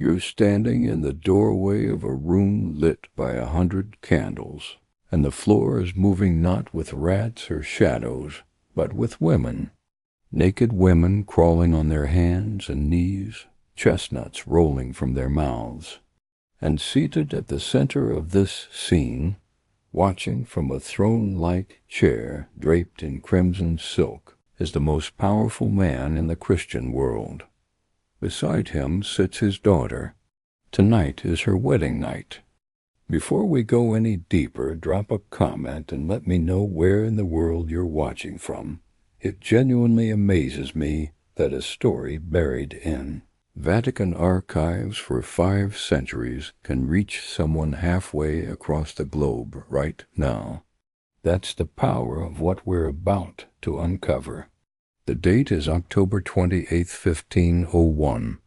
You're standing in the doorway of a room lit by 100 candles, and the floor is moving not with rats or shadows, but with women. Naked women crawling on their hands and knees, chestnuts rolling from their mouths. And seated at the center of this scene, watching from a throne-like chair draped in crimson silk, is the most powerful man in the Christian world. Beside him sits his daughter. Tonight is her wedding night. Before we go any deeper, drop a comment and let me know where in the world you're watching from. It genuinely amazes me that a story buried in Vatican archives for 5 centuries can reach someone halfway across the globe right now. That's the power of what we're about to uncover. The date is October 28, 1501.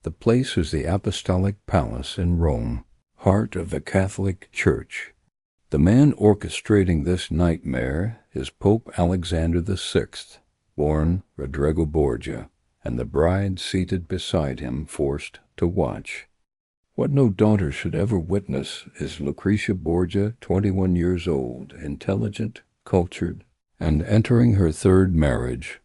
The place is the Apostolic Palace in Rome, heart of the Catholic Church. The man orchestrating this nightmare is Pope Alexander VI, born Rodrigo Borgia, and the bride seated beside him forced to watch. What no daughter should ever witness is Lucrezia Borgia, 21 years old, intelligent, cultured, and entering her 3rd marriage.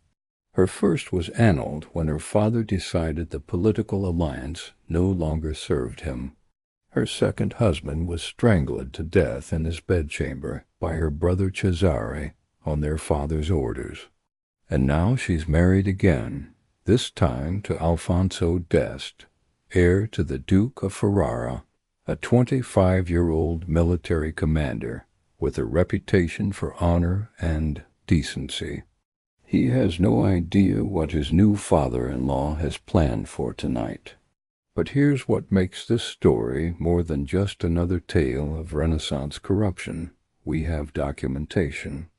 Her first was annulled when her father decided the political alliance no longer served him. Her second husband was strangled to death in his bedchamber by her brother Cesare on their father's orders. And now she's married again, this time to Alfonso d'Este, heir to the Duke of Ferrara, a 25-year-old military commander with a reputation for honor and decency. He has no idea what his new father-in-law has planned for tonight. But here's what makes this story more than just another tale of Renaissance corruption. We have documentation.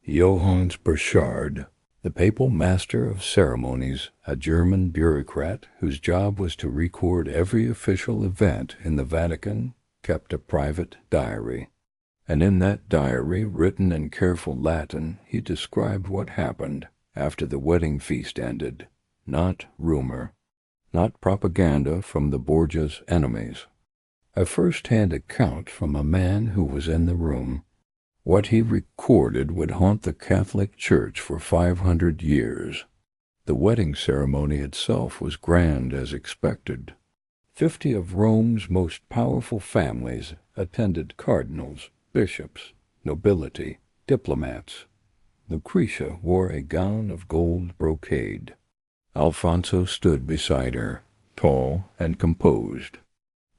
Johannes Burchard, the papal master of ceremonies, a German bureaucrat whose job was to record every official event in the Vatican, kept a private diary. And in that diary, written in careful Latin, he described what happened after the wedding feast ended. Not rumor, not propaganda from the Borgia's enemies. A first-hand account from a man who was in the room. What he recorded would haunt the Catholic Church for 500 years. The wedding ceremony itself was grand as expected. 50 of Rome's most powerful families attended: cardinals, bishops, nobility, diplomats. Lucrezia wore a gown of gold brocade. Alfonso stood beside her, tall and composed.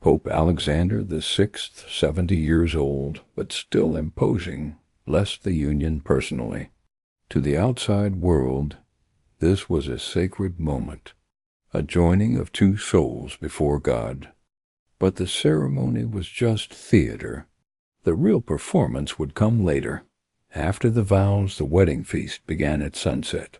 Pope Alexander VI, 70 years old, but still imposing, blessed the union personally. To the outside world, this was a sacred moment, a joining of 2 souls before God. But the ceremony was just theater. The real performance would come later. After the vows, the wedding feast began at sunset.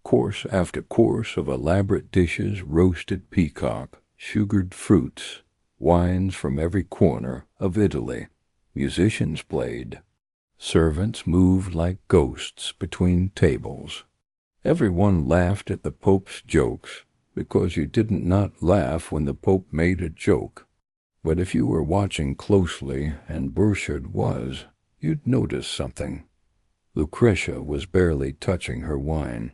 Course after course of elaborate dishes, roasted peacock, sugared fruits, wines from every corner of Italy. Musicians played. Servants moved like ghosts between tables. Everyone laughed at the Pope's jokes, because you didn't not laugh when the Pope made a joke. But if you were watching closely, and Burchard was, you'd notice something. Lucrezia was barely touching her wine.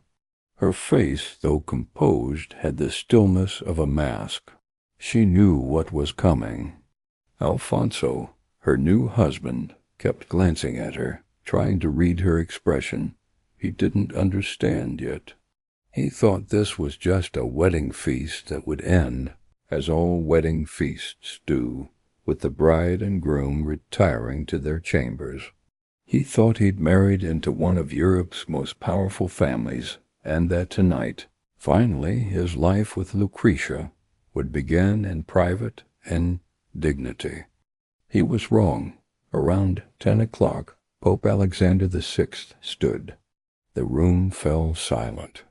Her face, though composed, had the stillness of a mask. She knew what was coming. Alfonso, her new husband, kept glancing at her, trying to read her expression. He didn't understand yet. He thought this was just a wedding feast that would end, as all wedding feasts do, with the bride and groom retiring to their chambers. He thought he'd married into one of Europe's most powerful families, and that tonight, finally, his life with Lucrezia would begin in private and dignity. He was wrong. Around 10 o'clock, Pope Alexander VI stood. The room fell silent.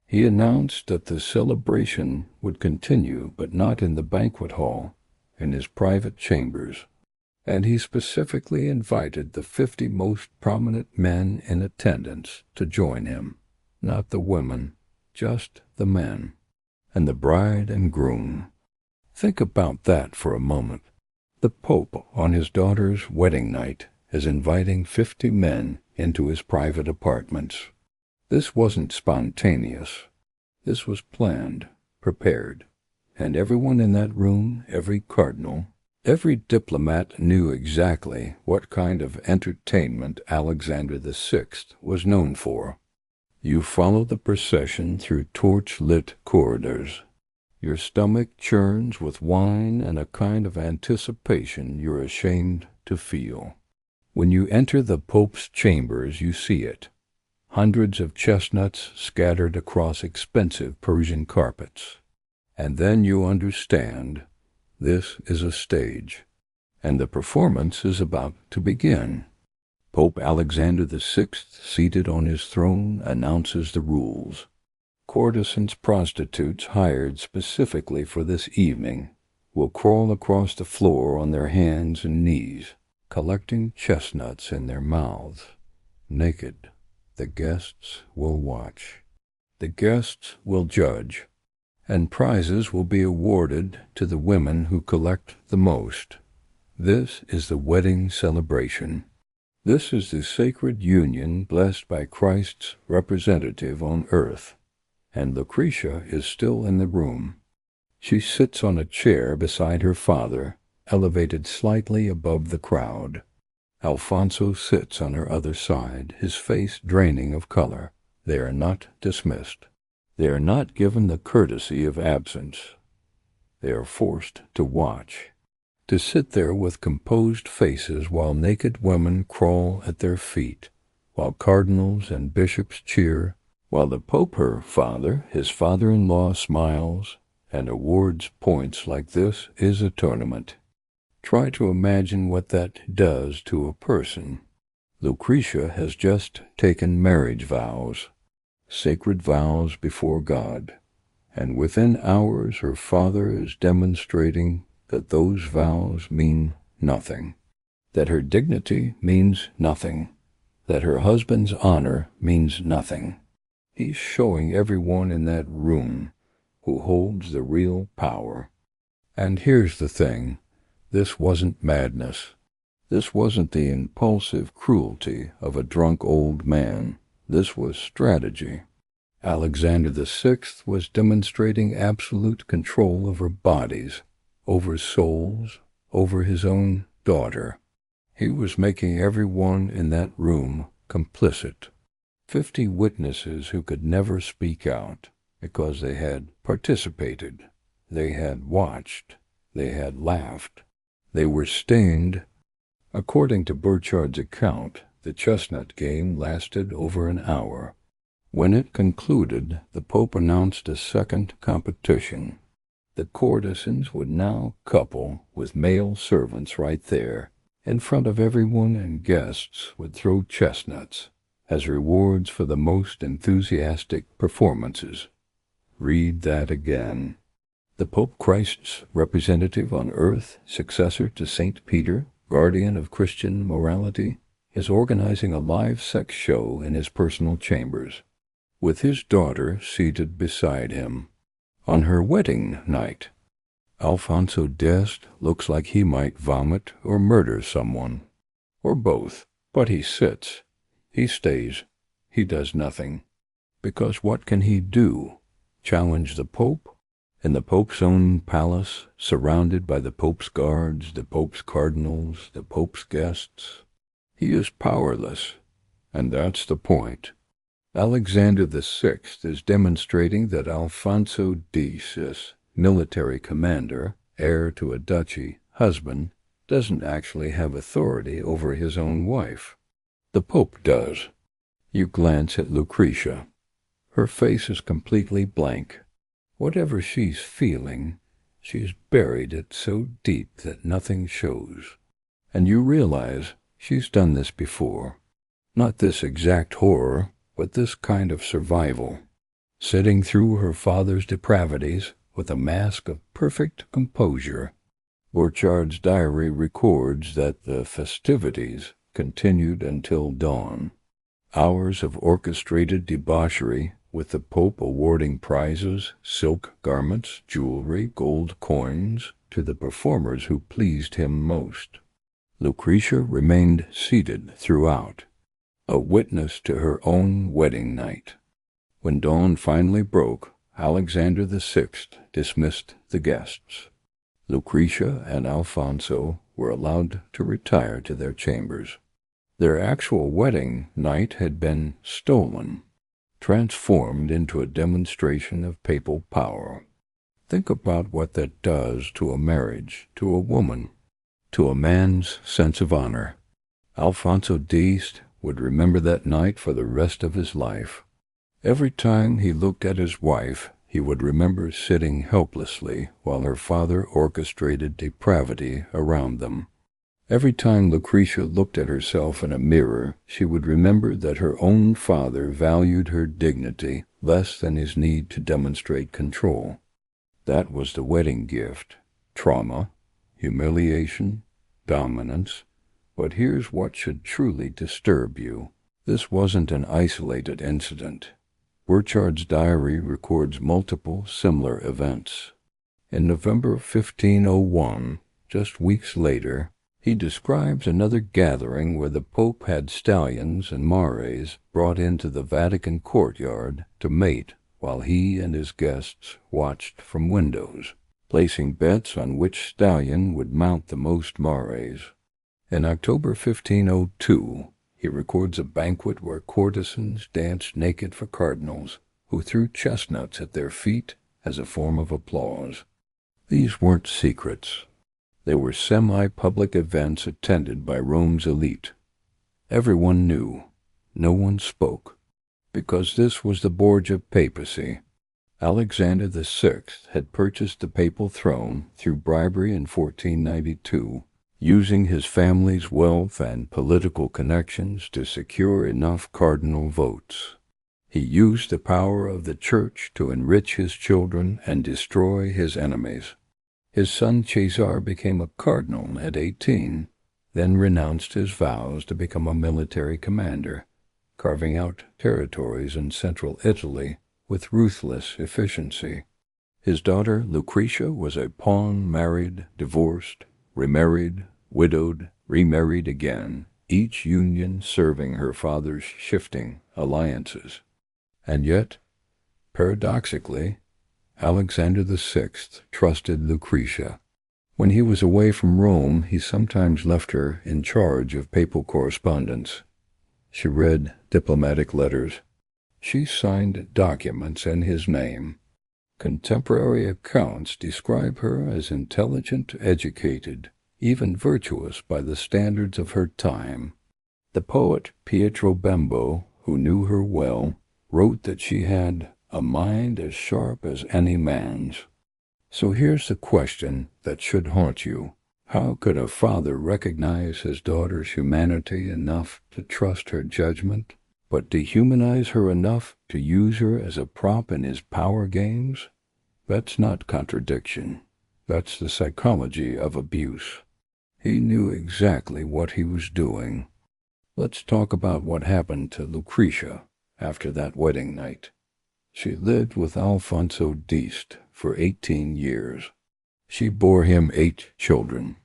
He announced that the celebration would continue, but not in the banquet hall, in his private chambers. And he specifically invited the 50 most prominent men in attendance to join him. Not the women, just the men. And the bride and groom. Think about that for a moment. The Pope, on his daughter's wedding night, is inviting 50 men into his private apartments. This wasn't spontaneous. This was planned, prepared. And everyone in that room, every cardinal, every diplomat knew exactly what kind of entertainment Alexander VI was known for. You follow the procession through torch-lit corridors. Your stomach churns with wine and a kind of anticipation you're ashamed to feel. When you enter the Pope's chambers, you see it. Hundreds of chestnuts scattered across expensive Persian carpets. And then you understand this is a stage, and the performance is about to begin. Pope Alexander VI, seated on his throne, announces the rules. Courtesans prostitutes hired specifically for this evening will crawl across the floor on their hands and knees, collecting chestnuts in their mouths. Naked, the guests will watch. The guests will judge, and prizes will be awarded to the women who collect the most. This is the wedding celebration. This is the sacred union blessed by Christ's representative on earth. And Lucrezia is still in the room. She sits on a chair beside her father, elevated slightly above the crowd. Alfonso sits on her other side, his face draining of color. They are not dismissed. They are not given the courtesy of absence. They are forced to watch, to sit there with composed faces while naked women crawl at their feet, while cardinals and bishops cheer, while the Pope, her father, his father-in-law, smiles and awards points like this is a tournament. Try to imagine what that does to a person. Lucrezia has just taken marriage vows, sacred vows before God, and within hours her father is demonstrating that those vows mean nothing, that her dignity means nothing, that her husband's honor means nothing. He's showing everyone in that room who holds the real power. And here's the thing. This wasn't madness. This wasn't the impulsive cruelty of a drunk old man. This was strategy. Alexander VI was demonstrating absolute control over bodies, over souls, over his own daughter. He was making everyone in that room complicit. 50 witnesses who could never speak out because they had participated, they had watched, they had laughed, they were stained. According to Burchard's account, the chestnut game lasted over an hour. When it concluded, the Pope announced a second competition. The courtesans would now couple with male servants right there. In front of everyone, and guests would throw chestnuts as rewards for the most enthusiastic performances. Read that again. The Pope, Christ's representative on earth, successor to St. Peter, guardian of Christian morality, is organizing a live sex show in his personal chambers, with his daughter seated beside him. On her wedding night, Alfonso d'Este looks like he might vomit or murder someone, or both, but he sits. He stays. He does nothing. Because what can he do? Challenge the Pope? In the Pope's own palace, surrounded by the Pope's guards, the Pope's cardinals, the Pope's guests? He is powerless, and that's the point. Alexander VI is demonstrating that Alfonso X, military commander, heir to a duchy, husband, doesn't actually have authority over his own wife. The Pope does. You glance at Lucrezia. Her face is completely blank. Whatever she's feeling, she's buried it so deep that nothing shows. And you realize she's done this before. Not this exact horror, but this kind of survival. Sitting through her father's depravities with a mask of perfect composure. Burchard's diary records that the festivities continued until dawn. Hours of orchestrated debauchery with the Pope awarding prizes, silk garments, jewelry, gold coins, to the performers who pleased him most. Lucrezia remained seated throughout, a witness to her own wedding night. When dawn finally broke, Alexander VI dismissed the guests. Lucrezia and Alfonso were allowed to retire to their chambers. Their actual wedding night had been stolen, transformed into a demonstration of papal power. Think about what that does to a marriage, to a woman, to a man's sense of honor. Alfonso X would remember that night for the rest of his life. Every time he looked at his wife, he would remember sitting helplessly while her father orchestrated depravity around them. Every time Lucrezia looked at herself in a mirror, she would remember that her own father valued her dignity less than his need to demonstrate control. That was the wedding gift: trauma, humiliation, dominance. But here's what should truly disturb you. This wasn't an isolated incident. Burchard's diary records multiple similar events. In November 1501, just weeks later, he describes another gathering where the Pope had stallions and mares brought into the Vatican courtyard to mate while he and his guests watched from windows, placing bets on which stallion would mount the most mares. In October 1502, he records a banquet where courtesans danced naked for cardinals, who threw chestnuts at their feet as a form of applause. These weren't secrets. They were semi-public events attended by Rome's elite. Everyone knew. No one spoke. Because this was the Borgia papacy. Alexander VI had purchased the papal throne through bribery in 1492, using his family's wealth and political connections to secure enough cardinal votes. He used the power of the Church to enrich his children and destroy his enemies. His son Cesar became a cardinal at 18, then renounced his vows to become a military commander, carving out territories in central Italy with ruthless efficiency. His daughter Lucrezia was a pawn, married, divorced, remarried, widowed, remarried again, each union serving her father's shifting alliances. And yet, paradoxically, Alexander VI trusted Lucrezia. When he was away from Rome, he sometimes left her in charge of papal correspondence. She read diplomatic letters. She signed documents in his name. Contemporary accounts describe her as intelligent, educated, even virtuous by the standards of her time. The poet Pietro Bembo, who knew her well, wrote that she had a mind as sharp as any man's. So here's the question that should haunt you. How could a father recognize his daughter's humanity enough to trust her judgment, but dehumanize her enough to use her as a prop in his power games? That's not contradiction. That's the psychology of abuse. He knew exactly what he was doing. Let's talk about what happened to Lucrezia after that wedding night. She lived with Alfonso X for 18 years. She bore him 8 children.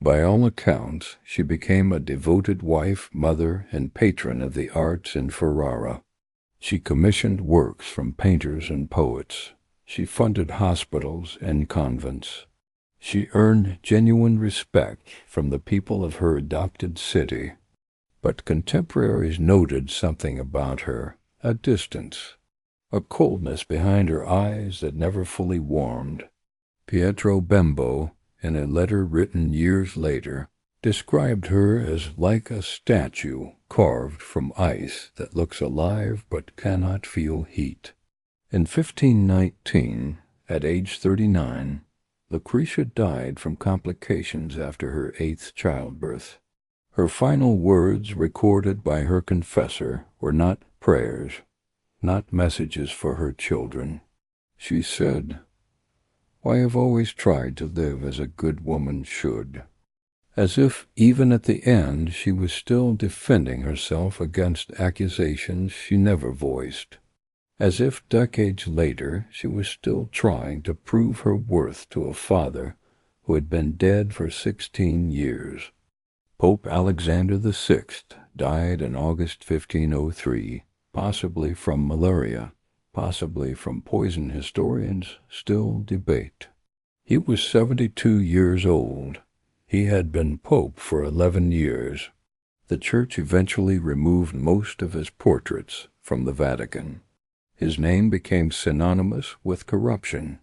By all accounts, she became a devoted wife, mother, and patron of the arts in Ferrara. She commissioned works from painters and poets. She funded hospitals and convents. She earned genuine respect from the people of her adopted city. But contemporaries noted something about her, a distance, a coldness behind her eyes that never fully warmed. Pietro Bembo, in a letter written years later, described her as like a statue carved from ice that looks alive but cannot feel heat. In 1519, at age 39, Lucrezia died from complications after her 8th childbirth. Her final words, recorded by her confessor, were not prayers, not messages for her children. She said, "I have always tried to live as a good woman should," as if even at the end she was still defending herself against accusations she never voiced. as if decades later she was still trying to prove her worth to a father who had been dead for 16 years. Pope Alexander VI died in August 1503, possibly from malaria, possibly from poison historians still debate. He was 72 years old. He had been pope for 11 years. The Church eventually removed most of his portraits from the Vatican. His name became synonymous with corruption.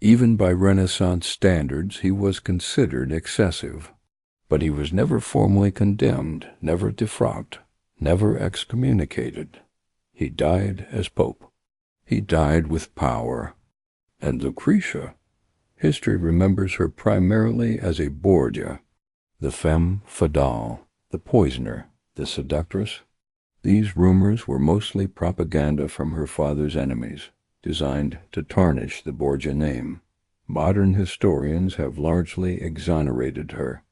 Even by Renaissance standards, he was considered excessive. But he was never formally condemned, never defrocked, never excommunicated. He died as pope. He died with power. And Lucrezia, history remembers her primarily as a Borgia, the femme fatale, the poisoner, the seductress. These rumors were mostly propaganda from her father's enemies, designed to tarnish the Borgia name. Modern historians have largely exonerated her,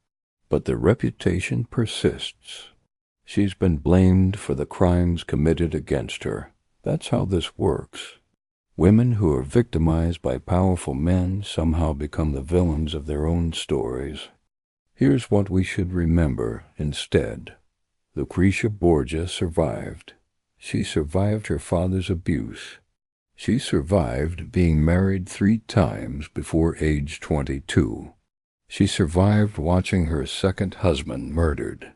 but the reputation persists. She's been blamed for the crimes committed against her. That's how this works. Women who are victimized by powerful men somehow become the villains of their own stories. Here's what we should remember instead. Lucrezia Borgia survived. She survived her father's abuse. She survived being married 3 times before age 22. She survived watching her second husband murdered.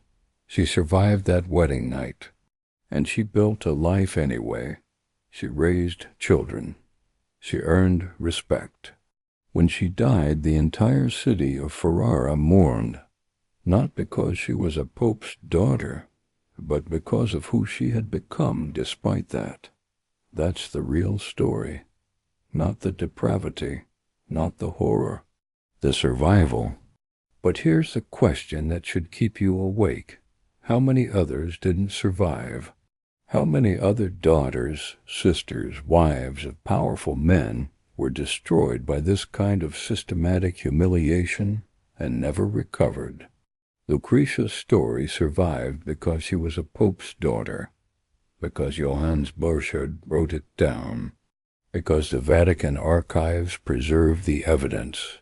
She survived that wedding night. And she built a life anyway. She raised children. She earned respect. When she died, the entire city of Ferrara mourned, not because she was a pope's daughter, but because of who she had become despite that. That's the real story. Not the depravity, not the horror, the survival. But here's the question that should keep you awake. How many others didn't survive? How many other daughters, sisters, wives of powerful men were destroyed by this kind of systematic humiliation and never recovered? Lucrezia's story survived because she was a pope's daughter, because Johannes Borgia wrote it down, because the Vatican archives preserve the evidence.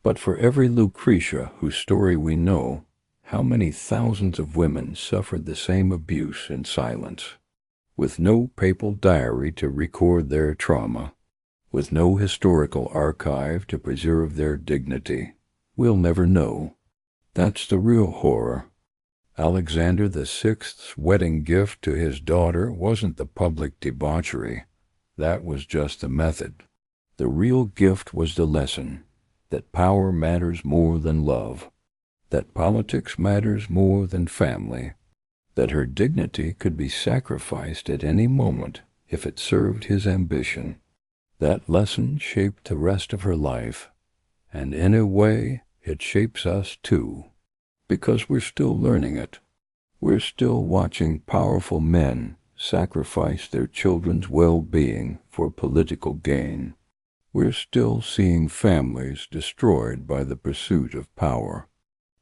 But for every Lucrezia whose story we know, how many thousands of women suffered the same abuse in silence, with no papal diary to record their trauma, with no historical archive to preserve their dignity? We'll never know. That's the real horror. Alexander VI's wedding gift to his daughter wasn't the public debauchery. That was just the method. The real gift was the lesson that power matters more than love, that politics matters more than family, that her dignity could be sacrificed at any moment if it served his ambition. That lesson shaped the rest of her life, and in a way it shapes us too, because we're still learning it. We're still watching powerful men sacrifice their children's well-being for political gain. We're still seeing families destroyed by the pursuit of power.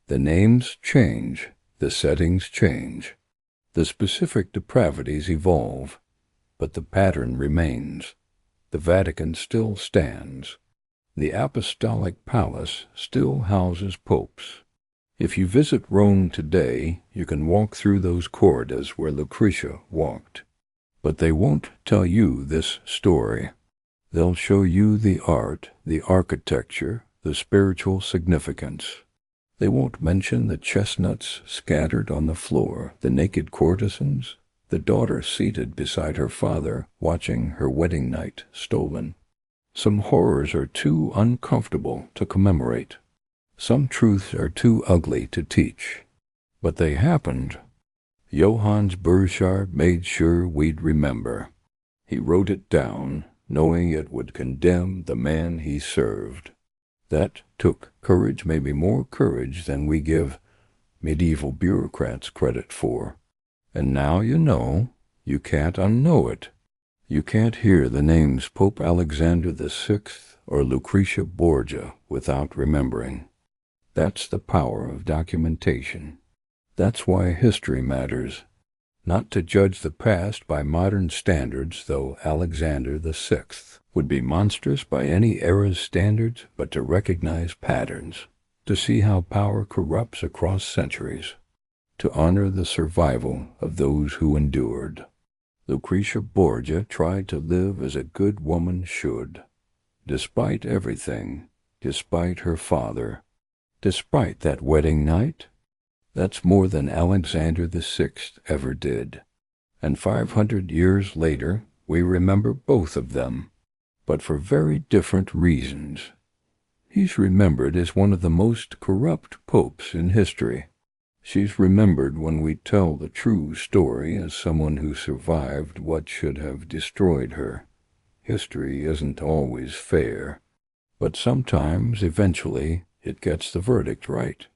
The names change, the settings change, the specific depravities evolve, but the pattern remains. The Vatican still stands. The Apostolic Palace still houses popes. If you visit Rome today, you can walk through those corridors where Lucrezia walked. But they won't tell you this story. They'll show you the art, the architecture, the spiritual significance. They won't mention the chestnuts scattered on the floor, the naked courtesans, the daughter seated beside her father watching her wedding night stolen. Some horrors are too uncomfortable to commemorate. Some truths are too ugly to teach. But they happened. Johannes Borgia made sure we'd remember. He wrote it down, knowing it would condemn the man he served. That took courage, maybe more courage than we give medieval bureaucrats credit for. And now you know, you can't unknow it. You can't hear the names Pope Alexander VI or Lucrezia Borgia without remembering. That's the power of documentation. That's why history matters. Not to judge the past by modern standards, though Alexander VI would be monstrous by any era's standards, but to recognize patterns, to see how power corrupts across centuries, to honor the survival of those who endured. Lucrezia Borgia tried to live as a good woman should, despite everything, despite her father, despite that wedding night. That's more than Alexander VI ever did. And 500 years later, we remember both of them, but for very different reasons. He's remembered as one of the most corrupt popes in history. She's remembered when we tell the true story as someone who survived what should have destroyed her. History isn't always fair, but sometimes, eventually, it gets the verdict right.